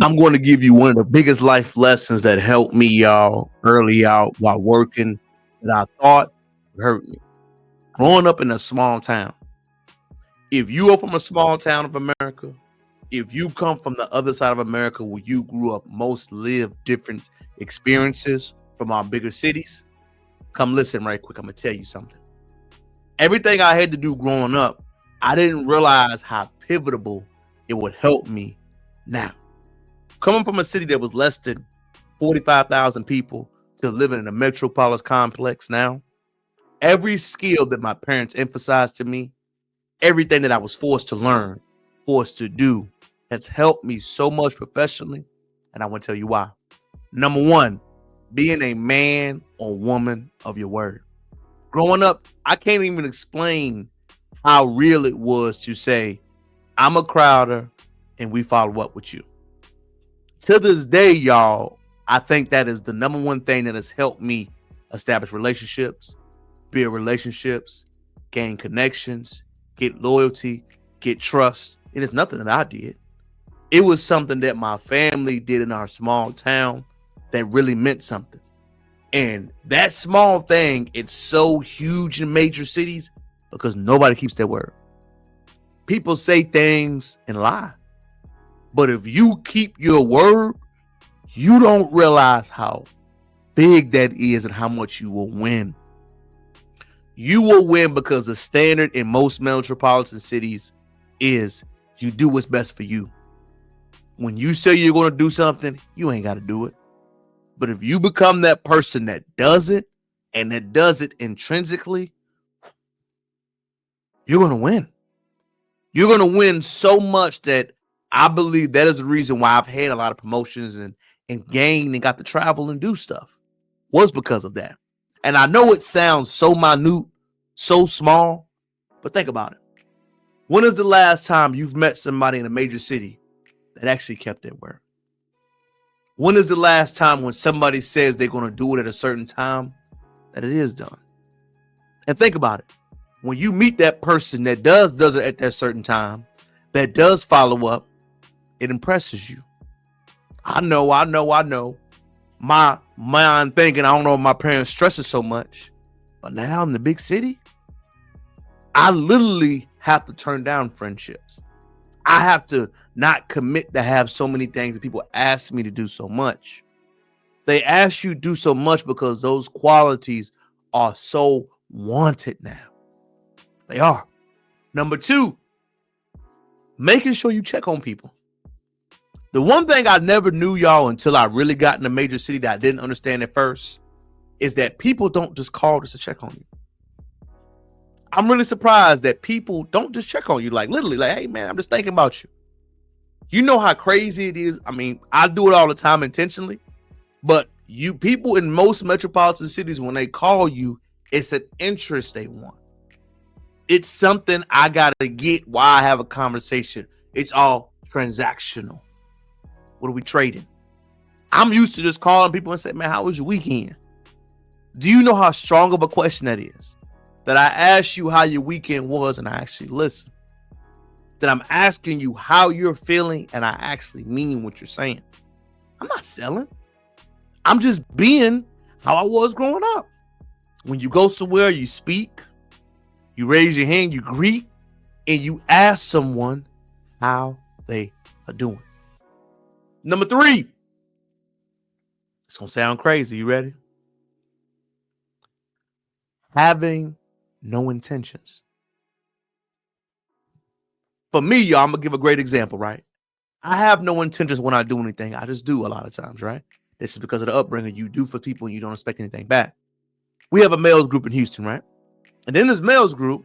I'm going to give you one of the biggest life lessons that helped me, y'all, early out while working that I thought hurt me. Growing up in a small town. If you are from a small town of America, if you come from the other side of America where you grew up, most live different experiences from our bigger cities. Come listen right quick. I'm going to tell you something. Everything I had to do growing up, I didn't realize how pivotal it would help me now. Coming from a city that was less than 45,000 people to living in a metropolis complex now, every skill that my parents emphasized to me, everything that I was forced to learn, forced to do, has helped me so much professionally. And I want to tell you why. Number one, being a man or woman of your word. Growing up, I can't even explain how real it was to say, I'm a Crowder and we follow up with you. To this day, y'all, I think that is the number one thing that has helped me establish relationships, build relationships, gain connections, get loyalty, get trust. It is nothing that I did. It was something that my family did in our small town that really meant something. And that small thing, it's so huge in major cities because nobody keeps their word. People say things and lie. But if you keep your word, you don't realize how big that is and how much you will win. You will win because the standard in most metropolitan cities is you do what's best for you. When you say you're going to do something, you ain't got to do it. But if you become that person that does it and that does it intrinsically, you're going to win. You're going to win so much that I believe that is the reason why I've had a lot of promotions and gained and got to travel and do stuff. Was because of that. And I know it sounds so minute, so small, but think about it. When is the last time you've met somebody in a major city that actually kept their word? When is the last time when somebody says they're going to do it at a certain time that it is done? And think about it. When you meet that person that does it at that certain time, that does follow up, it impresses you. I know. My mind thinking, I don't know if my parents stress it so much. But now in the big city, I literally have to turn down friendships. I have to not commit to have so many things that people ask me to do so much. They ask you to do so much because those qualities are so wanted now. They are. Number two, making sure you check on people. The one thing I never knew, y'all, until I really got in a major city that I didn't understand at first, is that people don't just call just to check on you. I'm really surprised that people don't just check on you. Like literally, like, hey man, I'm just thinking about you. You know how crazy it is. I mean, I do it all the time intentionally, but you people in most metropolitan cities, when they call you, it's an interest they want. It's something I gotta get while I have a conversation. It's all transactional. What are we trading? I'm used to just calling people and say, man, how was your weekend? Do you know how strong of a question that is? That I ask you how your weekend was and I actually listen. That I'm asking you how you're feeling and I actually mean what you're saying. I'm not selling. I'm just being how I was growing up. When you go somewhere, you speak, you raise your hand, you greet, and you ask someone how they are doing. Number three. It's going to sound crazy. You ready? Having no intentions. For me, y'all, I'm going to give a great example, right? I have no intentions when I do anything. I just do a lot of times, right? This is because of the upbringing. You do for people and you don't expect anything back. We have a males group in Houston, right? And in this males group,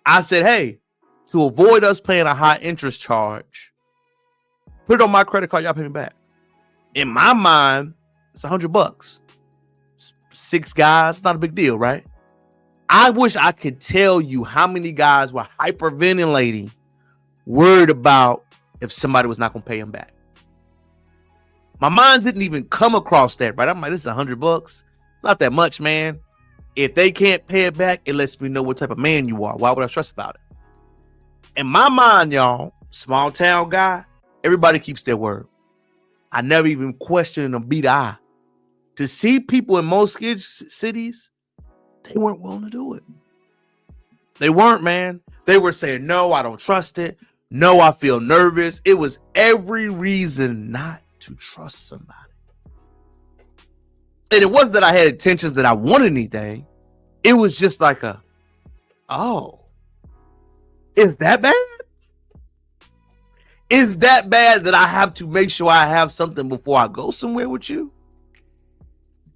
I said, hey, to avoid us paying a high interest charge, put it on my credit card. Y'all pay me back. In my mind, it's $100. 6 guys, it's not a big deal, right? I wish I could tell you how many guys were hyperventilating, worried about if somebody was not going to pay them back. My mind didn't even come across that, right? I'm like, this is $100. Not that much, man. If they can't pay it back, it lets me know what type of man you are. Why would I stress about it? In my mind, y'all, small town guy, everybody keeps their word. I never even questioned them beat eye. To see people in most cities, they weren't willing to do it. They weren't, man. They were saying, no, I don't trust it. No, I feel nervous. It was every reason not to trust somebody. And it wasn't that I had intentions that I wanted anything. It was just like oh, is that bad? Is that bad that I have to make sure I have something before I go somewhere with you?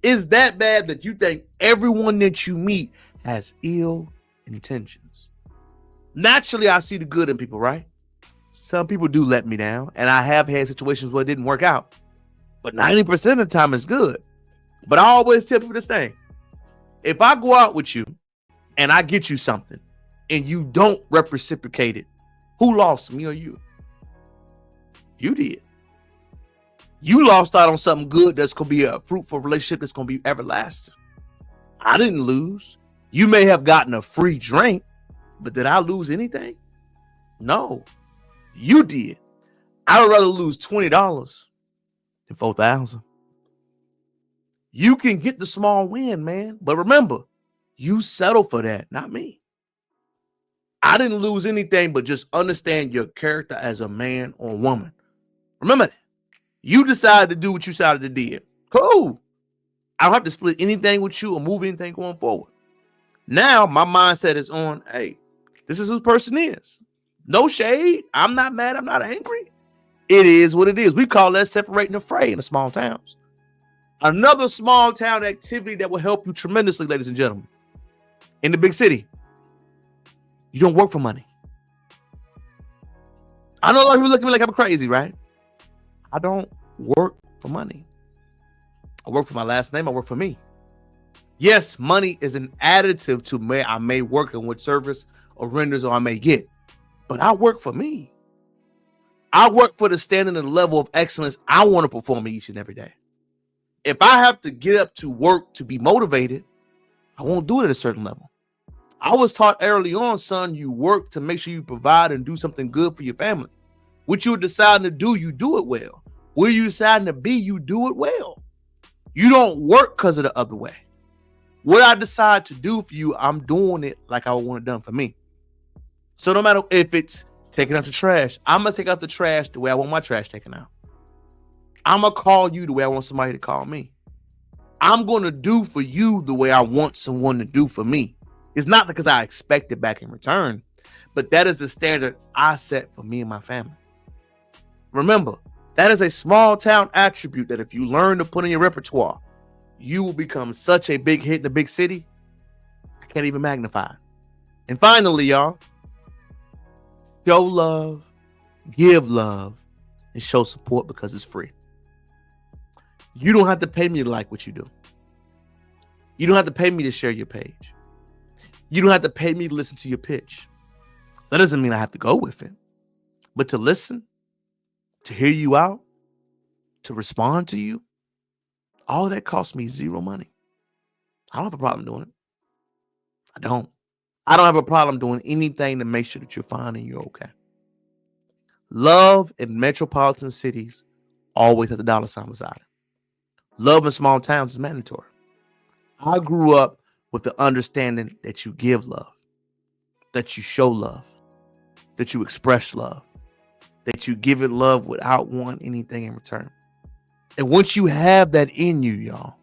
Is that bad that you think everyone that you meet has ill intentions? Naturally, I see the good in people, right? Some people do let me down, and I have had situations where it didn't work out. But 90% of the time it's good. But I always tell people this thing. If I go out with you and I get you something and you don't reciprocate it, who lost, me or you? You did. You lost out on something good that's going to be a fruitful relationship that's going to be everlasting. I didn't lose. You may have gotten a free drink, but did I lose anything? No, you did. I would rather lose $20 than $4,000. You can get the small win, man. But remember, you settle for that, not me. I didn't lose anything, but just understand your character as a man or woman. Remember that. You decided to do what you decided to do. Cool. I don't have to split anything with you or move anything going forward. Now, my mindset is on, hey, this is who the person is. No shade. I'm not mad. I'm not angry. It is what it is. We call that separating the fray in the small towns. Another small town activity that will help you tremendously, ladies and gentlemen. In the big city, you don't work for money. I know a lot of people look at me like I'm crazy, right? I don't work for money. I work for my last name. I work for me. Yes, money is an additive to I may work in what service or renders or I may get, but I work for me. I work for the standard and the level of excellence I want to perform each and every day. If I have to get up to work to be motivated, I won't do it at a certain level. I was taught early on, son, you work to make sure you provide and do something good for your family. What you're deciding to do, you do it well. Where you deciding to be, you do it well. You don't work because of the other way. What I decide to do for you, I'm doing it like I want it done for me. So no matter if it's taking out the trash, I'm going to take out the trash the way I want my trash taken out. I'm going to call you the way I want somebody to call me. I'm going to do for you the way I want someone to do for me. It's not because I expect it back in return, but that is the standard I set for me and my family. Remember, that is a small town attribute that if you learn to put in your repertoire, you will become such a big hit in the big city. I can't even magnify it. And finally, y'all, show love, give love, and show support because it's free. You don't have to pay me to like what you do. You don't have to pay me to share your page. You don't have to pay me to listen to your pitch. That doesn't mean I have to go with it. But to listen, to hear you out, to respond to you, all that costs me zero money. I don't have a problem doing it. I don't. I don't have a problem doing anything to make sure that you're fine and you're okay. Love in metropolitan cities always has a dollar sign beside it. Love in small towns is mandatory. I grew up with the understanding that you give love, that you show love, that you express love, that you give it love without wanting anything in return. And once you have that in you, y'all,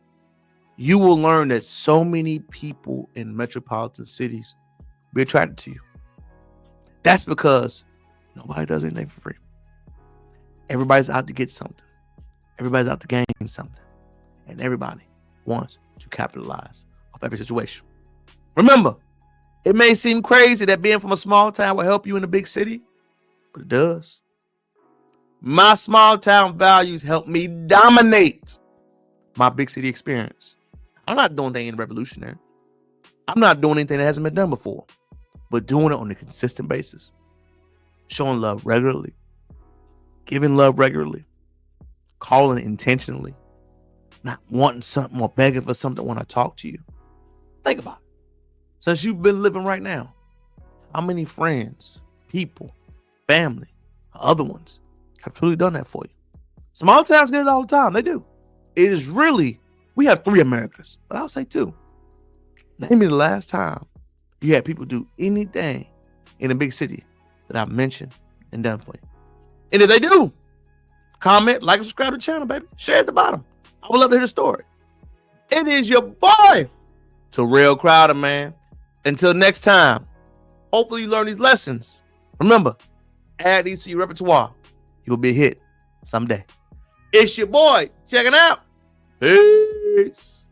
you will learn that so many people in metropolitan cities will be attracted to you. That's because nobody does anything for free. Everybody's out to get something. Everybody's out to gain something. And everybody wants to capitalize off every situation. Remember, it may seem crazy that being from a small town will help you in a big city, but it does. My small town values help me dominate my big city experience. I'm not doing anything revolutionary. I'm not doing anything that hasn't been done before, but doing it on a consistent basis. Showing love regularly, giving love regularly, calling intentionally, not wanting something or begging for something when I talk to you. Think about it. Since you've been living right now, how many friends, people, family, other ones have truly done that for you? Small towns get it all the time. They do. It is really, we have 3 Americas, but I'll say 2. Name me the last time you had people do anything in a big city that I've mentioned and done for you. And if they do, comment, like, and subscribe to the channel, baby. Share at the bottom. I would love to hear the story. It is your boy, Terrell Crowder, man. Until next time, hopefully you learn these lessons. Remember, add these to your repertoire. You'll be a hit someday. It's your boy checking out. Peace.